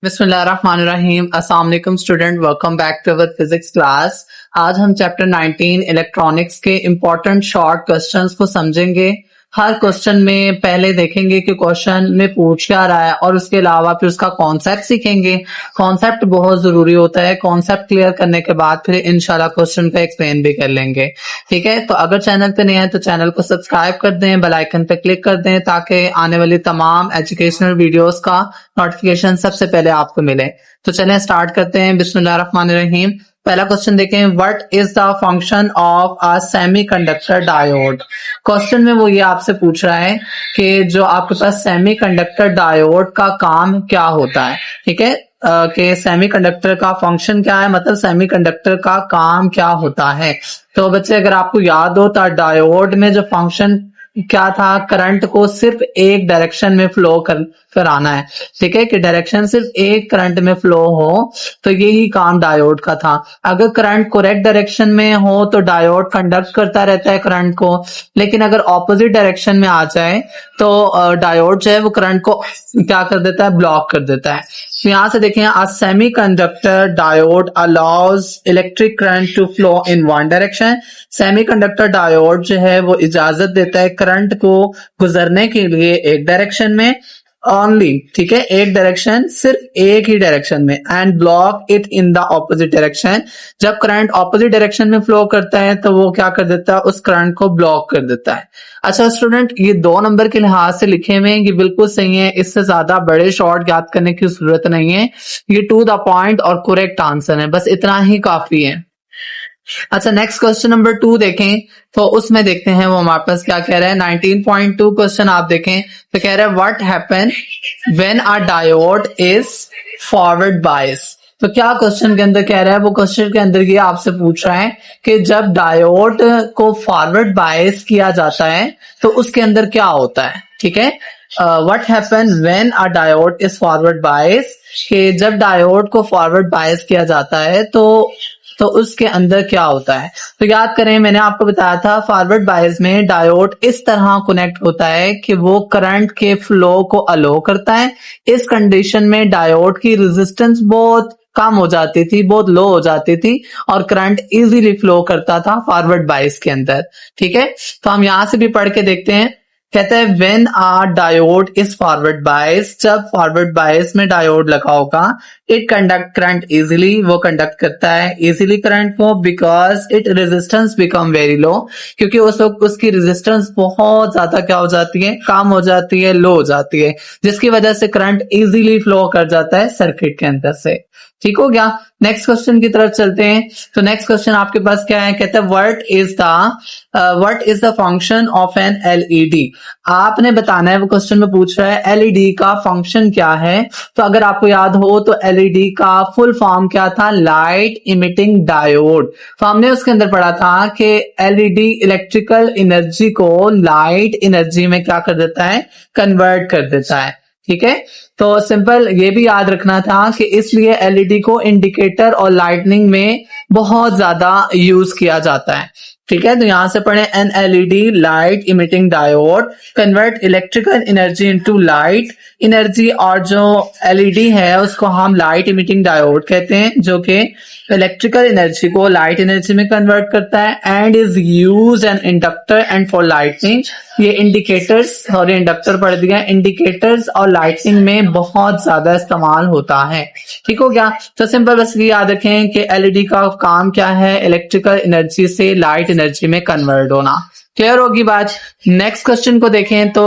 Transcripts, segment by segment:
बिस्मिल्लाहिर्रहमानिर्रहीम। अस्सलाम वालेकुम student, welcome back to our physics class. आज हम चैप्टर 19 इलेक्ट्रॉनिक्स के इम्पोर्टेंट शॉर्ट क्वेश्चंस को समझेंगे। हर क्वेश्चन में पहले देखेंगे कि क्वेश्चन में पूछ क्या रहा है और उसके अलावा फिर उसका कॉन्सेप्ट सीखेंगे। कॉन्सेप्ट बहुत जरूरी होता है। कॉन्सेप्ट क्लियर करने के बाद फिर इंशाल्लाह क्वेश्चन को एक्सप्लेन भी कर लेंगे। ठीक है, तो अगर चैनल पे नए हैं तो चैनल को सब्सक्राइब कर दें, बेल आइकन पे क्लिक कर दें ताकि आने वाली तमाम एजुकेशनल वीडियोस का नोटिफिकेशन सबसे पहले आपको मिले। तो चलें स्टार्ट करते हैं। बिस्मिल्लाहिर्रहमानिर्रहीम। पहला क्वेश्चन देखें, what is the function of a semiconductor diode. Question में वो ये आपसे पूछ रहा है कि जो आपके पास सेमीकंडक्टर डायोड का काम क्या होता है। ठीक है, कि सेमीकंडक्टर का फंक्शन क्या है, मतलब सेमीकंडक्टर का काम क्या होता है। तो बच्चे अगर आपको याद हो तो डायोड में जो फंक्शन क्या था, करंट को सिर्फ एक डायरेक्शन में फ्लो कराना है। ठीक है, कि डायरेक्शन सिर्फ एक करंट में फ्लो हो, तो यही काम डायोड का था। अगर करंट करेक्ट डायरेक्शन में हो तो डायोड कंडक्ट करता रहता है करंट को, लेकिन अगर ऑपोजिट डायरेक्शन में आ जाए तो डायोड जो है वो करंट को क्या कर देता है, ब्लॉक कर देता है। तो यहां से देखें, a semiconductor diode allows electric current to flow in one direction. Semiconductor diode जो है वो इजाजत देता है करंट को गुजरने के लिए एक डायरेक्शन में ओनली। ठीक है, एक डायरेक्शन, सिर्फ एक ही डायरेक्शन में, and block it in the opposite direction. जब करंट ऑपोजिट डायरेक्शन में फ्लो करता है तो वो क्या कर देता है, उस करंट को ब्लॉक कर देता है। अच्छा स्टूडेंट, ये 2 नंबर के लिहाज से लिखे हुए हैं, ये बिल्कुल सही है, इससे ज्यादा बड़े शॉर्ट याद करने की जरूरत नहीं है। ये टू द पॉइंट और करेक्ट आंसर है, बस इतना ही काफी है। अच्छा, नेक्स्ट क्वेश्चन नंबर 2 देखें तो उसमें देखते हैं वो हमारे पास क्या कह रहा है। 19.2 क्वेश्चन आप देखें तो कह रहा है what happen when a diode is forward bias. तो क्या क्वेश्चन के अंदर कह रहा है, वो क्वेश्चन के अंदर ये आपसे पूछ रहा है कि जब डायोड को फॉरवर्ड बायस किया जाता है तो उसके अंदर क्या होता है। ठीक है, what happen when a diode is forward bias, कि जब डायोड को फॉरवर्ड बायस किया जाता है तो उसके अंदर क्या होता है। तो याद करें, मैंने आपको बताया था फॉरवर्ड बायस में डायोड इस तरह कनेक्ट होता है कि वो करंट के फ्लो को अलो करता है। इस कंडीशन में डायोड की रेजिस्टेंस बहुत कम हो जाती थी, बहुत लो हो जाती थी और करंट इजीली फ्लो करता था फॉरवर्ड बायस के अंदर। ठीक है, तो हम यहां से भी पढ़ के देखते हैं। कहता है when a diode is forward bias, जब फॉरवर्ड बायस में डायोड लगा होगा, इट कंडक्ट करंट इजीली, वो कंडक्ट करता है इजीली करंट को, because it resistance become very low, क्योंकि उस वक्त उसकी रेजिस्टेंस बहुत ज्यादा क्या हो जाती है, कम हो जाती है, लो हो जाती है, जिसकी वजह से करंट इजीली फ्लो कर जाता है सर्किट के अंदर से। ठीक हो गया, नेक्स्ट क्वेश्चन की तरफ चलते हैं। तो नेक्स्ट क्वेश्चन आपके पास क्या है, कहता है what is the function of an LED. आपने बताना है, वो क्वेश्चन में पूछ रहा है एलईडी का फंक्शन क्या है। तो अगर आपको याद हो तो एलईडी का फुल फॉर्म क्या था, लाइट इमिटिंग डायोड। तो हमने उसके अंदर पढ़ा था कि एलईडी इलेक्ट्रिकल एनर्जी को लाइट एनर्जी में क्या कर देता है, कन्वर्ट कर देता है। ठीक है, तो सिंपल ये भी याद रखना था कि इसलिए एलईडी को इंडिकेटर और लाइटनिंग में बहुत ज्यादा यूज किया जाता है। ठीक है, तो यहां से पढ़े, an LED light emitting diode convert electrical energy into light energy. और जो एलईडी है उसको हम लाइट इमिटिंग डायोड कहते हैं, जो कि इलेक्ट्रिकल एनर्जी को लाइट एनर्जी में कन्वर्ट करता है, and is use an inductor and for lightning. ये इंडिकेटर्स, सॉरी इंडक्टर पढ़ दिया, इंडिकेटर्स और लाइटनिंग में बहुत ज्यादा इस्तेमाल होता है। ठीक हो गया, तो सिंपल बस ये याद रखें कि एलईडी का काम क्या है, इलेक्ट्रिकल एनर्जी से लाइट एनर्जी में कन्वर्ट होना। क्लियर होगी बात। नेक्स्ट क्वेश्चन को देखें तो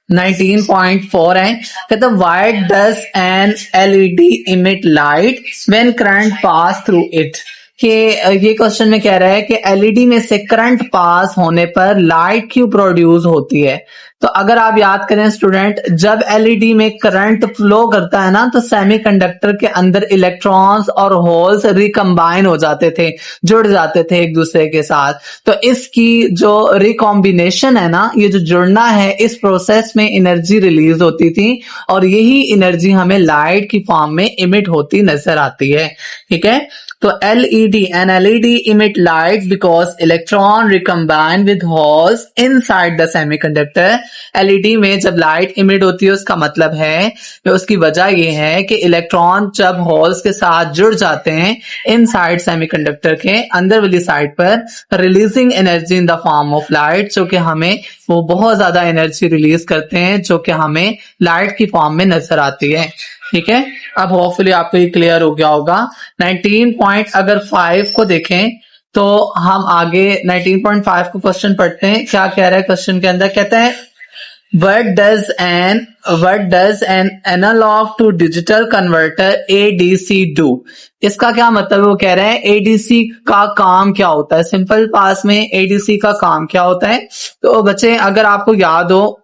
19.4 है, कहता why does N LED emit light when current pass through it. कि ये क्वेश्चन में कह रहा है कि एलईडी में से करंट पास होने पर लाइट क्यों प्रोड्यूस होती है। तो अगर आप याद करें स्टूडेंट, जब एलईडी में करंट फ्लो करता है ना तो सेमीकंडक्टर के अंदर इलेक्ट्रॉन्स और होल्स रिकम्बाइन हो जाते थे, जुड़ जाते थे एक दूसरे के साथ। तो इसकी जो रिकॉम्बिनेशन है ना, ये जो जुड़ना है, इस प्रोसेस में एनर्जी रिलीज होती थी और यही एनर्जी हमें लाइट की फॉर्म में इमिट होती नजर आती है। ठीक है, तो an LED emit light because electron recombine with holes inside the semiconductor LED में जब लाइट इमिट होती है उसका मतलब है, उसकी वजह ये है कि इलेक्ट्रॉन जब होल्स के साथ जुड़ जाते हैं इनसाइड सेमीकंडक्टर के अंदर वाली साइड पर, releasing energy in the form of light, जो कि हमें वो बहुत ज्यादा एनर्जी रिलीज करते हैं जो कि हमें लाइट की फॉर्म में नजर आती है। ठीक है, अब होपफुली आपको ये क्लियर हो गया होगा। 19.5 को देखें तो हम आगे 19.5 को क्वेश्चन पढ़ते हैं। क्या कह रहा है क्वेश्चन के अंदर, कहता है what does an analog to digital converter ADC do? इसका क्या मतलब है? वो कह रहे हैं ADC का काम क्या होता है। सिंपल पास में ADC का काम क्या होता है? तो बच्चे अगर आपको याद हो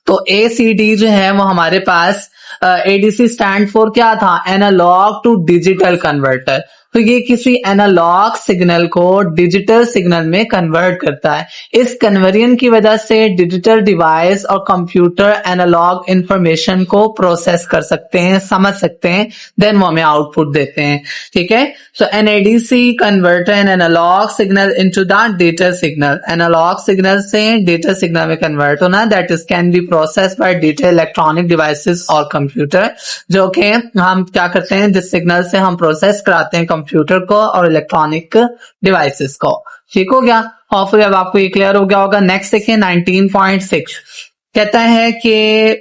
तो ACD जो है वो हमारे पास ADC स्टैंड फॉर क्या था? Analogue to digital converter. तो ये किसी एनालॉग सिग्नल को डिजिटल सिग्नल में कन्वर्ट करता है। इस कन्वर्जन की वजह से डिजिटल डिवाइस और कंप्यूटर एनालॉग इंफॉर्मेशन को प्रोसेस कर सकते हैं, समझ सकते हैं, देन वो हमें आउटपुट देते हैं। ठीक है, so an ADC converter an analog signal into the digital signal. Analog signal से डिजिटल सिग्नल में कन्वर्ट होना, that is can be processed by digital electronic devices और कंप्यूटर, जो कि हम क्या करते हैं, जिस सिग्नल से हम प्रोसेस कराते हैं कंप्यूटर को और इलेक्ट्रॉनिक डिवाइसेस को। ठीक हो गया, होपफुली अब आपको ये क्लियर हो गया होगा। नेक्स्ट देखिए 19.6 कहता है कि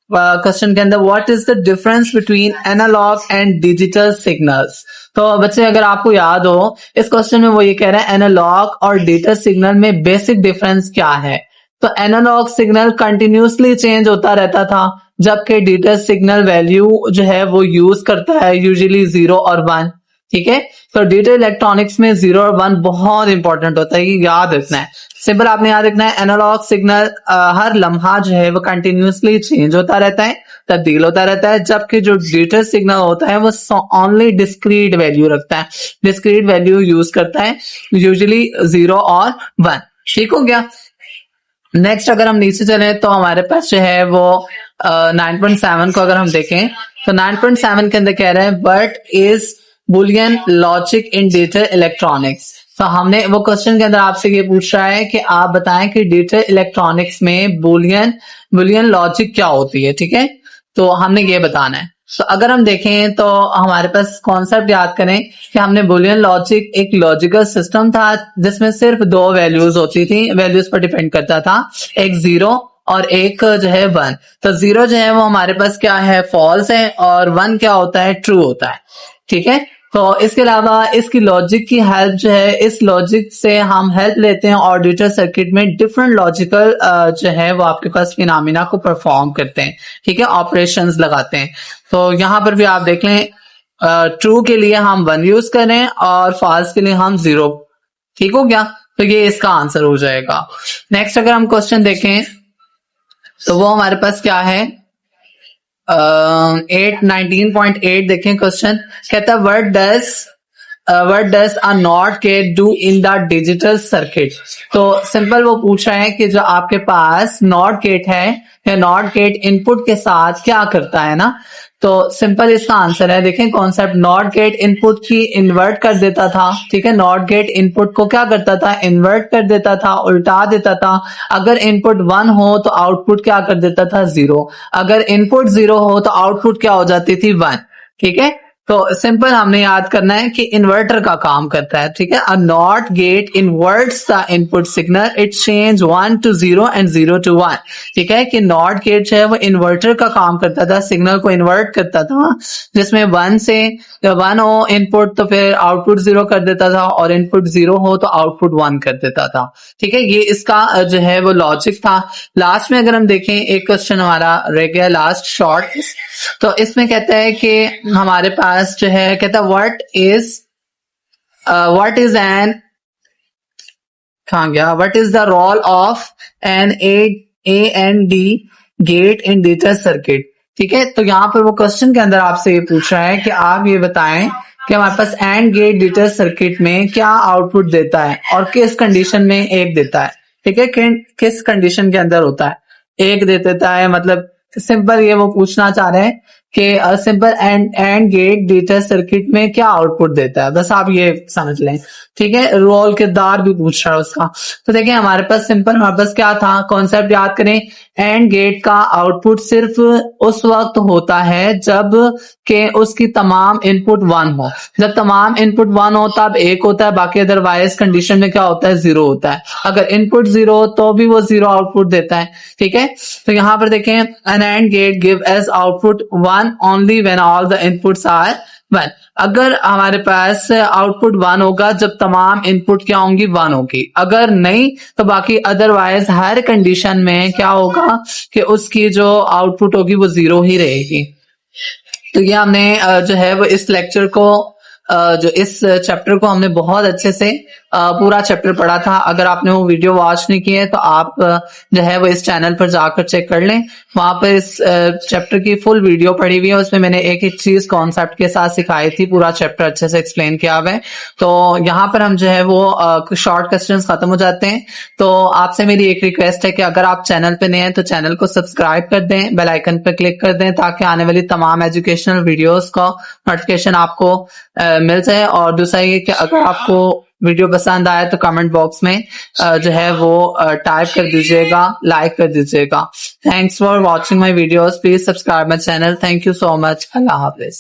क्वेश्चन के अंदर what is the difference between analogue and digital signals. तो बच्चे अगर आपको याद हो इस क्वेश्चन में वो ये कह रहा है एनालॉग और डिजिटल सिग्नल में बेसिक डिफरेंस क्या है। तो एनालॉग सिग्नल कंटिन्यूसली चेंज होता रहता था, जबकि डिजिटल सिग्नल वैल्यू जो है वो यूज करता है यूजुअली 0 और 1। ठीक है, तो डिजिटल इलेक्ट्रॉनिक्स में 0 और 1 बहुत इंपॉर्टेंट होता है, ये याद रखना है। सिंपल आपने याद रखना है, एनालॉग सिग्नल हर लम्हा जो है वो कंटिन्यूसली चेंज होता रहता है, तब्दील होता रहता है, जबकि जो डिजिटल सिग्नल होता है वो ओनली डिस्क्रीट वैल्यू रखता है, डिस्क्रीट वैल्यू यूज करता है, यूजुअली 0 और 1। ठीक हो गया। नेक्स्ट अगर हम नीचे चलें तो हमारे पास जो है वो 9.7 को अगर हम देखें तो 9.7 के अंदर कह रहे हैं but is Boolean logic in digital electronics. तो हमने वो क्वेश्चन के अंदर आपसे ये पूछ रहा है कि आप बताएं कि डिजिटल इलेक्ट्रॉनिक्स में बुलियन लॉजिक क्या होती है। ठीक है, तो हमने ये बताना है। तो अगर हम देखें तो हमारे पास कॉन्सेप्ट याद करें कि हमने बुलियन लॉजिक एक लॉजिकल सिस्टम था जिसमें सिर्फ 2 वैल्यूज होती थी, वैल्यूज पर डिपेंड करता था, एक 0 और एक जो है 1। तो 0 जो है वो हमारे पास क्या है, फॉल्स है, और 1 क्या होता है, ट्रू होता है। ठीक है, तो इसके अलावा इसकी लॉजिक की हेल्प जो है, इस लॉजिक से हम हेल्प लेते हैं और डिजिटल सर्किट में डिफरेंट लॉजिकल जो है वो आपके पास फिनोमिना को परफॉर्म करते हैं। ठीक है, ऑपरेशंस लगाते हैं। तो यहाँ पर भी आप देख लें, ट्रू के लिए हम 1 यूज करें और फॉल्स के लिए हम 0। ठीक हो गया, तो ये इसका आंसर हो जाएगा। नेक्स्ट अगर हम क्वेश्चन देखें तो वो हमारे पास क्या है, 19.8 देखें। क्वेश्चन कहता है what does a not gate do in the digital circuit. तो सिंपल वो पूछ रहे हैं कि जो आपके पास नॉट गेट है या नॉट गेट इनपुट के साथ क्या करता है ना। तो सिंपल इसका आंसर है, देखें कॉन्सेप्ट, नॉट गेट इनपुट की इन्वर्ट कर देता था। ठीक है, नॉट गेट इनपुट को क्या करता था, इन्वर्ट कर देता था, उल्टा देता था। अगर इनपुट 1 हो तो आउटपुट क्या कर देता था, 0। अगर इनपुट 0 हो तो आउटपुट क्या हो जाती थी, 1। ठीक है, तो सिंपल हमने याद करना है कि इन्वर्टर का काम करता है। ठीक है, a not gate इन्वर्ट्स the input signal, it change 1 to 0 and 0 to 1। ठीक है, कि नॉट गेट जो है वो इन्वर्टर का काम करता था, सिग्नल को इन्वर्ट करता था, जिसमें 1 से 1 हो इनपुट तो फिर आउटपुट 0 कर देता था, और इनपुट 0 हो तो आउटपुट 1 कर देता था। ठीक है, ये इसका जो है वो लॉजिक था। लास्ट में अगर हम देखें, एक क्वेश्चन हमारा रह गया लास्ट शॉर्ट, तो इसमें कहता है कि हमारे पास जो है, कहता है व्हाट इज एन, कहां गया, what is the role of an AND gate in digital circuit. ठीक है, तो यहाँ पर वो क्वेश्चन के अंदर आपसे ये पूछ रहा है कि आप ये बताएं कि हमारे पास एंड गेट डिजिटल सर्किट में क्या आउटपुट देता है और किस कंडीशन में 1 देता है। ठीक है, किस कंडीशन के अंदर होता है, 1 दे देता है। मतलब सिंपल ये वो पूछना चाह रहे हैं कि simple and gate digital circuit में क्या आउटपुट देता है, बस आप ये समझ लें। ठीक है, रोल किरदार भी पूछ रहा है उसका। तो देखिए हमारे पास सिंपल, हमारे पास क्या था, कॉन्सेप्ट याद करें, एंड गेट का आउटपुट सिर्फ उस वक्त होता है जब के उसकी तमाम इनपुट 1 हो। जब तमाम इनपुट 1 हो तब 1 होता है, बाकी अदरवाइज कंडीशन में क्या होता है, 0 होता है। अगर इनपुट 0 हो तो भी वो 0 आउटपुट देता है। ठीक है, तो यहाँ पर देखें, an AND gate give as output 1 only when all the inputs are 1। अगर हमारे पास आउटपुट 1 होगा जब तमाम इनपुट क्या होंगी, 1 होगी। अगर नहीं तो बाकी अदरवाइज हर कंडीशन में क्या होगा कि उसकी जो आउटपुट होगी वो 0 ही रहेगी। तो ये हमने जो है वो इस लेक्चर को जो इस चैप्टर को हमने बहुत अच्छे से पूरा चैप्टर पढ़ा था। अगर आपने वो वीडियो वॉच नहीं की है तो आप जो है वो इस चैनल पर जाकर चेक कर लें, वहां पर इस चैप्टर की फुल वीडियो पड़ी हुई है। उसमें मैंने एक एक चीज कॉन्सेप्ट के साथ सिखाई थी, पूरा चैप्टर अच्छे से एक्सप्लेन किया हुआ है। तो यहाँ पर हम जो है वो शॉर्ट क्वेश्चंस खत्म हो जाते हैं। तो आपसे मेरी एक रिक्वेस्ट है कि अगर आप चैनल पे नए हैं तो चैनल को सब्सक्राइब कर दें, बेल आइकन पर क्लिक कर दें, ताकि आने वाली तमाम एजुकेशनल वीडियोस का नोटिफिकेशन आपको मिल जाए। और दूसरा ये कि अगर आपको वीडियो पसंद आए तो कमेंट बॉक्स में जो है वो टाइप कर दीजिएगा, लाइक कर दीजिएगा। Thanks for watching my videos, please subscribe my channel. Thank you so much. Allah Hafiz.